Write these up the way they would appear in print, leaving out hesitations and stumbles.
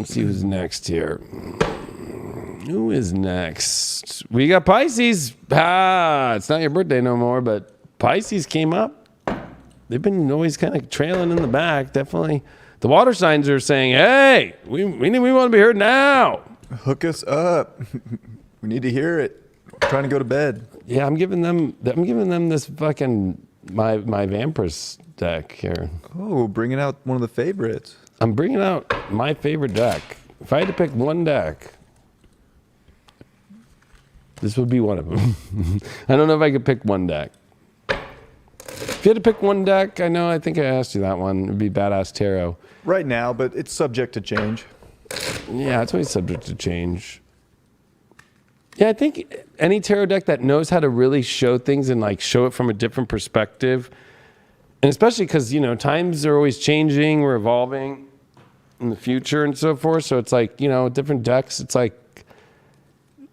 Let's see who's next here. Who is next? We got Pisces. It's not your birthday no more, but Pisces came up. They've been always kind of trailing in the back. Definitely. The water signs are saying, hey, we want to be heard now. Hook us up. We need to hear it. I'm trying to go to bed. Yeah, I'm giving them this fucking my Vampir's deck here. Oh, bringing out one of the favorites. I'm bringing out my favorite deck. If I had to pick one deck, this would be one of them. I don't know if I could pick one deck. If you had to pick one deck, I think I asked you that one. It would be Badass Tarot. Right now, but it's subject to change. Yeah, it's always subject to change. Yeah, I think any tarot deck that knows how to really show things and like show it from a different perspective, and especially because, times are always changing, we're evolving in the future and so forth. So it's like, different decks, it's like,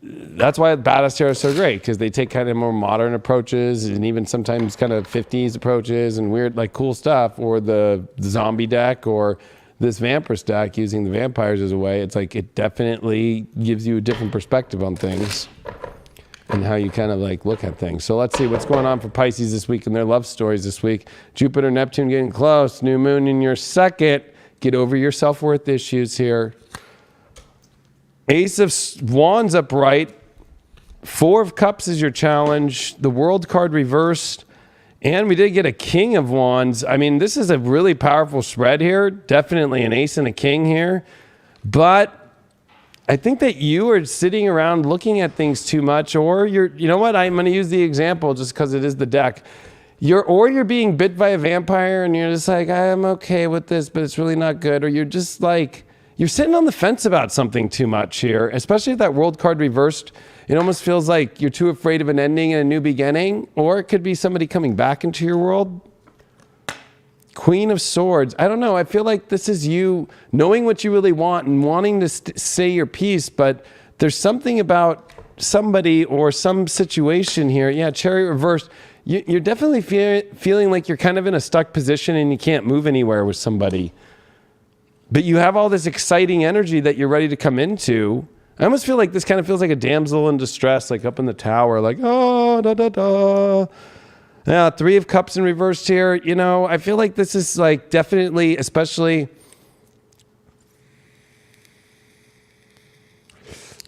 that's why Badass Tarot is so great, because they take kind of more modern approaches and even sometimes kind of 50s approaches and weird, like cool stuff, or the zombie deck or this Vampir's deck using the vampires as a way. It's like it definitely gives you a different perspective on things and how you kind of like look at things. So let's see what's going on for Pisces this week and their love stories this week. Jupiter, Neptune getting close. New moon in your second. Get over your self-worth issues here. Ace of Wands upright. Four of Cups is your challenge. The World card reversed. And we did get a King of Wands. I mean, this is a really powerful spread here. Definitely an ace and a king here. But I think that you are sitting around looking at things too much, or you know what? I'm going to use the example just because it is the deck. You're being bit by a vampire and you're just like, I'm okay with this, but it's really not good. Or you're just like, you're sitting on the fence about something too much here, especially if that World card reversed. It almost feels like you're too afraid of an ending and a new beginning, or it could be somebody coming back into your world. Queen of Swords. I don't know. I feel like this is you knowing what you really want and wanting to say your piece, but there's something about somebody or some situation here. Yeah, Chariot reversed. You're definitely feeling like you're kind of in a stuck position and you can't move anywhere with somebody. But you have all this exciting energy that you're ready to come into. I almost feel like this kind of feels like a damsel in distress, like up in the tower, like, oh, da, da, da. Yeah, Three of Cups in reverse here. I feel like this is like definitely, especially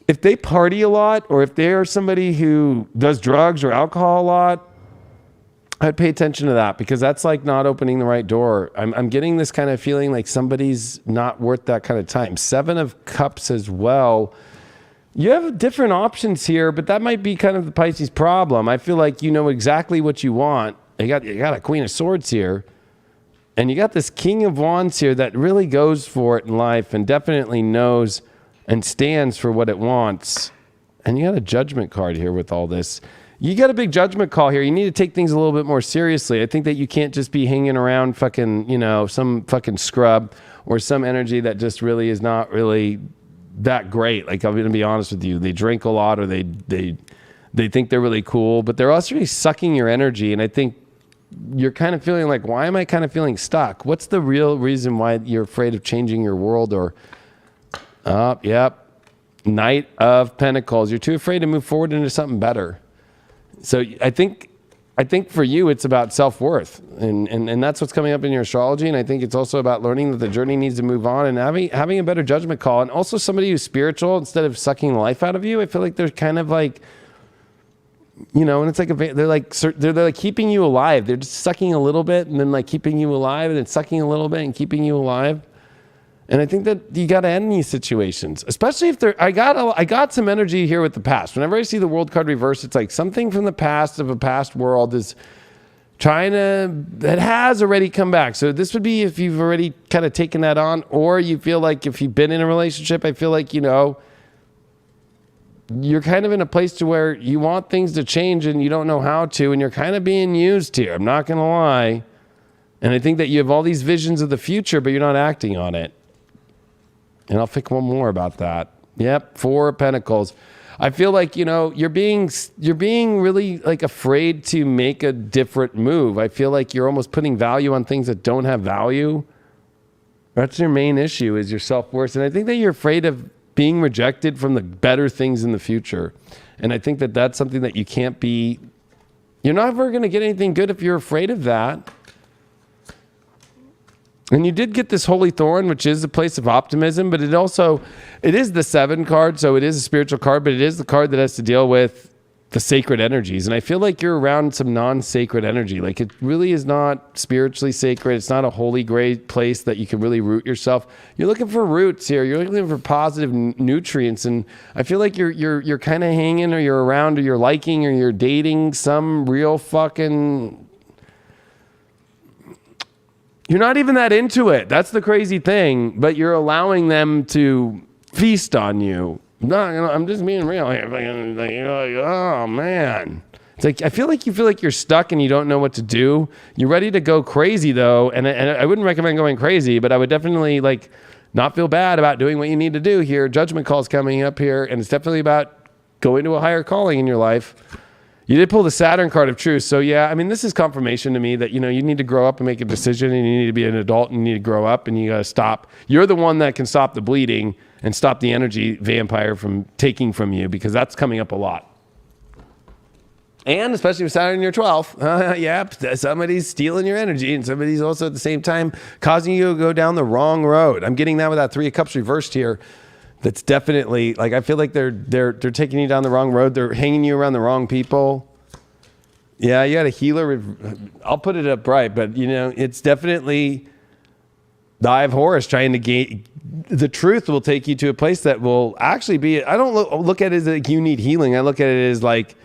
if they party a lot, or if they are somebody who does drugs or alcohol a lot, I'd pay attention to that, because that's like not opening the right door. I'm getting this kind of feeling like somebody's not worth that kind of time. Seven of Cups as well. You have different options here, but that might be kind of the Pisces problem. I feel like you know exactly what you want. You got a Queen of Swords here, and you got this King of Wands here that really goes for it in life and definitely knows and stands for what it wants. And you got a Judgment card here with all this. You got a big judgment call here. You need to take things a little bit more seriously. I think that you can't just be hanging around fucking, some fucking scrub or some energy that just really is not really that great. Like, I'm going to be honest with you. They drink a lot, or they think they're really cool, but they're also really sucking your energy. And I think you're kind of feeling like, why am I kind of feeling stuck? What's the real reason why you're afraid of changing your world? Or, Knight of Pentacles. You're too afraid to move forward into something better. So I think for you, it's about self-worth, and that's what's coming up in your astrology. And I think it's also about learning that the journey needs to move on and having a better judgment call. And also somebody who's spiritual, instead of sucking the life out of you, I feel like they're kind of like, and it's like they're like keeping you alive. They're just sucking a little bit and then like keeping you alive, and then sucking a little bit and keeping you alive. And I think that you got to end these situations, especially if I got some energy here with the past. Whenever I see the World card reverse, it's like something from the past of a past world is that has already come back. So this would be if you've already kind of taken that on, or you feel like if you've been in a relationship, I feel like, you're kind of in a place to where you want things to change and you don't know how to, and you're kind of being used here. I'm not going to lie. And I think that you have all these visions of the future, but you're not acting on it. And I'll pick one more about that. Yep, Four of Pentacles. I feel like, you're being really like afraid to make a different move. I feel like you're almost putting value on things that don't have value. That's your main issue, is your self-worth. And I think that you're afraid of being rejected from the better things in the future. And I think that that's something that you can't be. You're not ever going to get anything good if you're afraid of that. And you did get this Holy Thorn, which is a place of optimism, but it is the 7 card, so it is a spiritual card, but it is the card that has to deal with the sacred energies. And I feel like you're around some non-sacred energy. Like, it really is not spiritually sacred. It's not a holy, great place that you can really root yourself. You're looking for roots here. You're looking for positive nutrients. And I feel like you're kind of hanging, or you're around, or you're liking, or you're dating some real fucking... You're not even that into it. That's the crazy thing. But you're allowing them to feast on you. No, I'm just being real here. Like, oh, man. It's like, I feel like you feel like you're stuck and you don't know what to do. You're ready to go crazy, though. And I wouldn't recommend going crazy, but I would definitely, like, not feel bad about doing what you need to do here. Judgment call's coming up here. And it's definitely about going to a higher calling in your life. You did pull the Saturn card of truth. So, yeah, I mean, this is confirmation to me that, you need to grow up and make a decision, and you need to be an adult, and you need to grow up, and you got to stop. You're the one that can stop the bleeding and stop the energy vampire from taking from you, because that's coming up a lot. And especially with Saturn in your 12th. Yep, somebody's stealing your energy, and somebody's also at the same time causing you to go down the wrong road. I'm getting that with that 3 of Cups reversed here. That's definitely, like, I feel like they're taking you down the wrong road. They're hanging you around the wrong people. Yeah, you got a healer. I'll put it up bright, but it's definitely the Eye of Horus trying to gain. The truth will take you to a place that will actually be. I don't look at it as like you need healing. I look at it as like,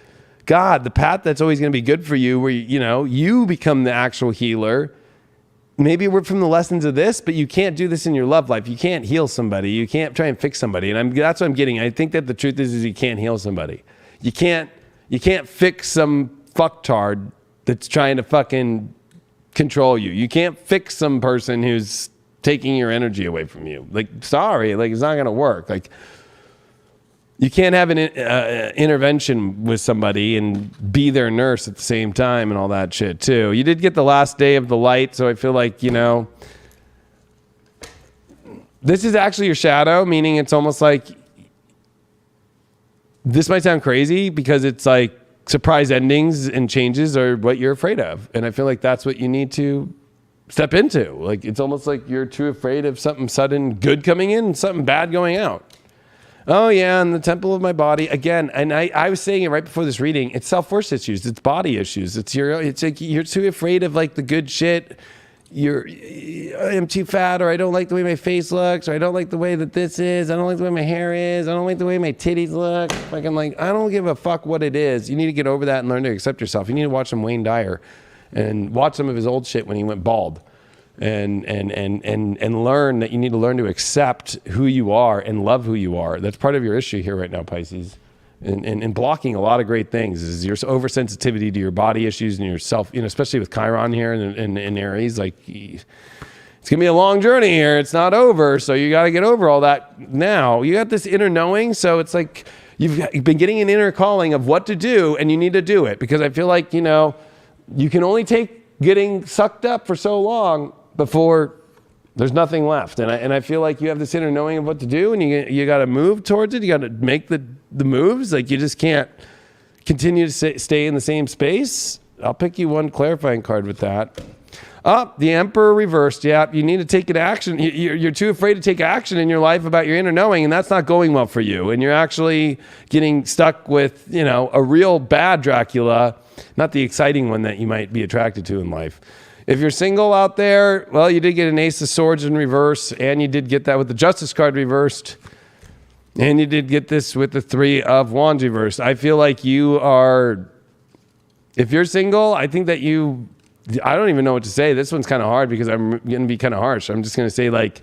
God, the path that's always going to be good for you, where you become the actual healer. Maybe we're from the lessons of this, but you can't do this in your love life. You can't heal somebody. You can't try and fix somebody. And that's what I'm getting. I think that the truth is you can't heal somebody. You can't fix some fucktard that's trying to fucking control you. You can't fix some person who's taking your energy away from you. Like, sorry, like, it's not going to work. Like, you can't have an intervention with somebody and be their nurse at the same time and all that shit too. You did get the last day of the light, so I feel like, this is actually your shadow, meaning it's almost like, this might sound crazy because it's like surprise endings and changes are what you're afraid of. And I feel like that's what you need to step into. Like, it's almost like you're too afraid of something sudden good coming in and something bad going out. Oh, yeah, and the temple of my body. Again, and I was saying it right before this reading, it's self-worth issues. It's body issues. It's like you're too afraid of, like, the good shit. I'm too fat, or I don't like the way my face looks, or I don't like the way that this is. I don't like the way my hair is. I don't like the way my titties look. Like, I'm like, I don't give a fuck what it is. You need to get over that and learn to accept yourself. You need to watch some Wayne Dyer and watch some of his old shit when he went bald. And learn that you need to learn to accept who you are and love who you are. That's part of your issue here right now, Pisces. And blocking a lot of great things is your oversensitivity to your body issues and yourself, especially with Chiron here and Aries. Like, it's going to be a long journey here. It's not over. So you got to get over all that now. You got this inner knowing. So it's like you've been getting an inner calling of what to do, and you need to do it, because I feel like, you can only take getting sucked up for so long before there's nothing left. And I feel like you have this inner knowing of what to do, and you got to move towards it. You got to make the moves. Like, you just can't continue to stay in the same space. I'll pick you one clarifying card with that. The Emperor reversed. Yeah, you need to take an action. You're too afraid to take action in your life about your inner knowing, and that's not going well for you. And you're actually getting stuck with, a real bad Dracula, not the exciting one that you might be attracted to in life. If you're single out there, well, you did get an Ace of Swords in reverse, and you did get that with the Justice card reversed, and you did get this with the 3 of Wands reversed. I feel like you are, if you're single, I think that I don't even know what to say. This one's kind of hard because I'm going to be kind of harsh. I'm just going to say, like,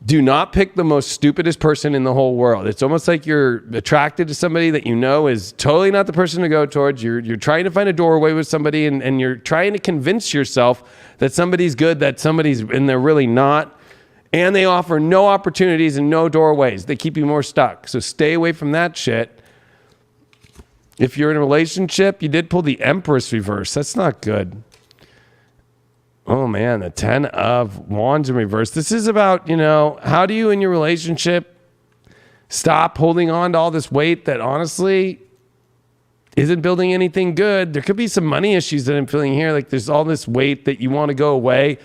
do not pick the most stupidest person in the whole world. It's almost like you're attracted to somebody that is totally not the person to go towards. You're trying to find a doorway with somebody, and you're trying to convince yourself that somebody's good, and they're really not. And they offer no opportunities and no doorways. They keep you more stuck. So stay away from that shit. If you're in a relationship, you did pull the Empress reverse. That's not good. Oh man, the 10 of Wands in reverse. This is about, how do you in your relationship stop holding on to all this weight that honestly isn't building anything good? There could be some money issues that I'm feeling here. Like there's all this weight that you want to go away,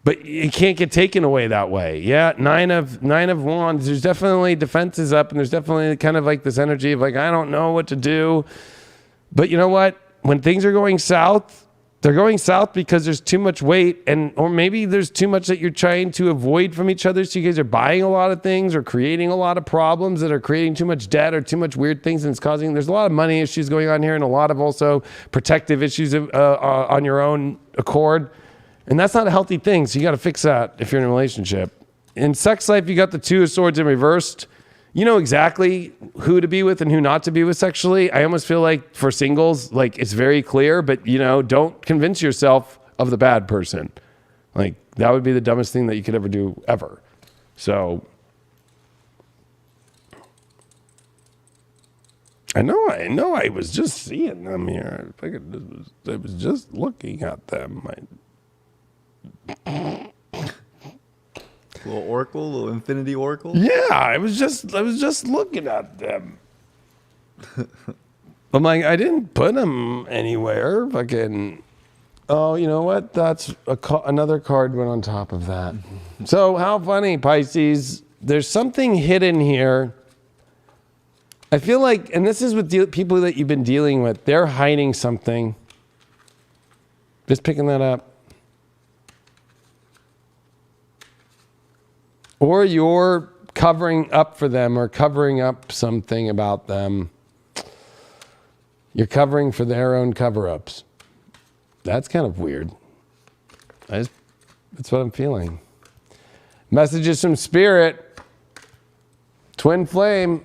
but it can't get taken away that way. Yeah, nine of Wands. There's definitely defenses up, and there's definitely kind of like this energy of like, I don't know what to do. But you know what? When things are going south, they're going south because there's too much weight, or maybe there's too much that you're trying to avoid from each other. So you guys are buying a lot of things or creating a lot of problems that are creating too much debt or too much weird things, and there's a lot of money issues going on here, and a lot of also protective issues on your own accord. And that's not a healthy thing. So you got to fix that if you're in a relationship. In sex life, you got the 2 of Swords in reversed. You know exactly who to be with and who not to be with sexually. I almost feel like for singles, like it's very clear, but don't convince yourself of the bad person. Like that would be the dumbest thing that you could ever do ever. So I know I was just seeing them here. I was just looking at them. Little oracle, little infinity oracle. Yeah, I was just looking at them. I'm like, I didn't put them anywhere. Fucking. Oh, you know what? That's another card went on top of that. So how funny, Pisces. There's something hidden here. I feel like, and this is with people that you've been dealing with. They're hiding something. Just picking that up. Or you're covering up for them or covering up something about them. You're covering for their own cover-ups. That's kind of weird. That's what I'm feeling. Messages from Spirit. Twin flame.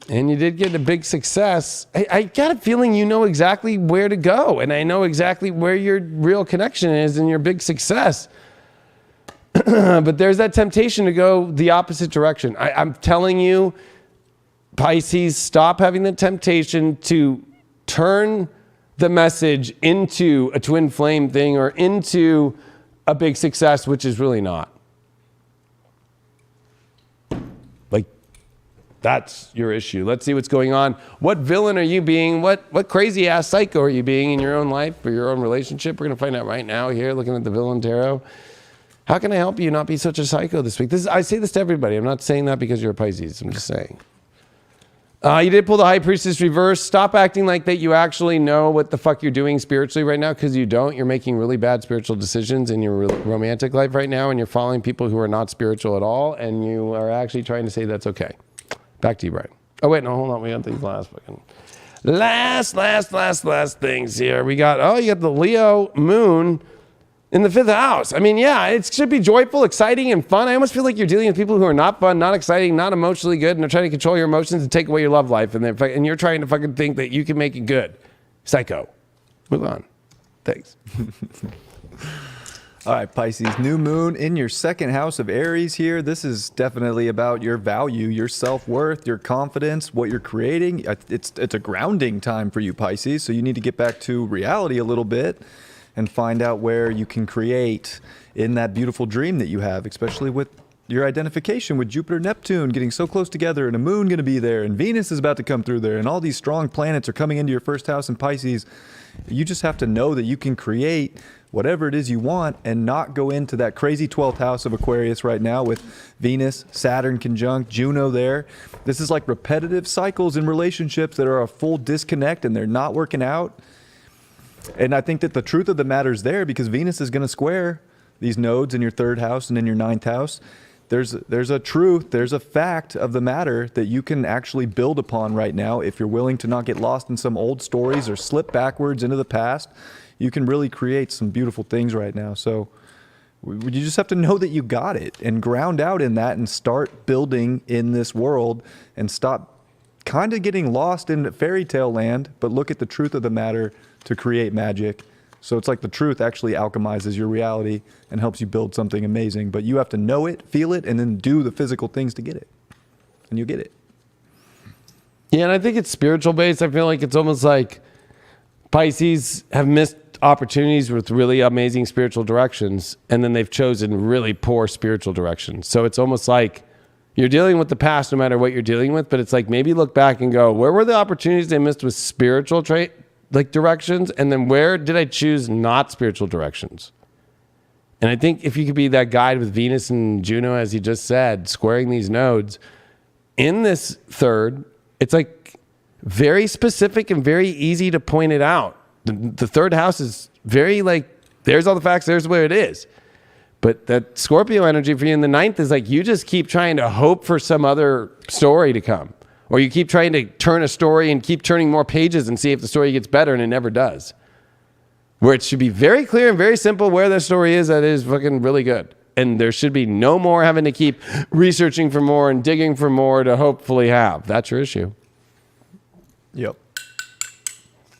And you did get a big success. I got a feeling you know exactly where to go. And I know exactly where your real connection is and your big success. But there's that temptation to go the opposite direction. I'm telling you, Pisces, stop having the temptation to turn the message into a twin flame thing or into a big success, which is really not. Like, that's your issue. Let's see what's going on. What villain are you being? What crazy ass psycho are you being in your own life or your own relationship? We're going to find out right now here, looking at the villain tarot. How can I help you not be such a psycho this week? I say this to everybody. I'm not saying that because you're a Pisces. I'm just saying. You did pull the High Priestess reverse. Stop acting like that you actually know what the fuck you're doing spiritually right now, because you don't. You're making really bad spiritual decisions in your romantic life right now, and you're following people who are not spiritual at all, and you are actually trying to say that's okay. Back to you, Brian. Oh, wait, no, hold on. We got these last things here. We got, you got the Leo moon in the 5th house. I mean, yeah, it should be joyful, exciting, and fun. I almost feel like you're dealing with people who are not fun, not exciting, not emotionally good, and they're trying to control your emotions and take away your love life. And you're trying to fucking think that you can make it good. Psycho. Move on. Thanks. All right, Pisces, new moon in your 2nd house of Aries here. This is definitely about your value, your self-worth, your confidence, what you're creating. It's a grounding time for you, Pisces, so you need to get back to reality a little bit and find out where you can create in that beautiful dream that you have, especially with your identification with Jupiter, Neptune getting so close together, and a moon going to be there, and Venus is about to come through there, and all these strong planets are coming into your 1st house in Pisces. You just have to know that you can create whatever it is you want and not go into that crazy 12th house of Aquarius right now with Venus, Saturn conjunct, Juno there. This is like repetitive cycles in relationships that are a full disconnect and they're not working out. And I think that the truth of the matter is there because Venus is going to square these nodes in your 3rd house and in your 9th house. There's a truth, there's a fact of the matter that you can actually build upon right now. If you're willing to not get lost in some old stories or slip backwards into the past, you can really create some beautiful things right now. So you just have to know that you got it and ground out in that and start building in this world and stop kind of getting lost in fairy tale land, but look at the truth of the matter to create magic. So it's like the truth actually alchemizes your reality and helps you build something amazing. But you have to know it, feel it, and then do the physical things to get it. And you get it. Yeah, and I think it's spiritual based. I feel like it's almost like Pisces have missed opportunities with really amazing spiritual directions, and then they've chosen really poor spiritual directions. So it's almost like you're dealing with the past no matter what you're dealing with, but it's like maybe look back and go, where were the opportunities they missed with spiritual directions, and then where did I choose not spiritual directions? And I think if you could be that guide with Venus and Juno, as he just said, squaring these nodes, in this third, it's like very specific and very easy to point it out. The third house is very like, there's all the facts, there's where it is. But that Scorpio energy for you in the ninth is like, you just keep trying to hope for some other story to come. Or you keep trying to turn a story and keep turning more pages and see if the story gets better, and it never does. Where it should be very clear and very simple where the story is that is fucking really good. And there should be no more having to keep researching for more and digging for more to hopefully have. That's your issue. Yep.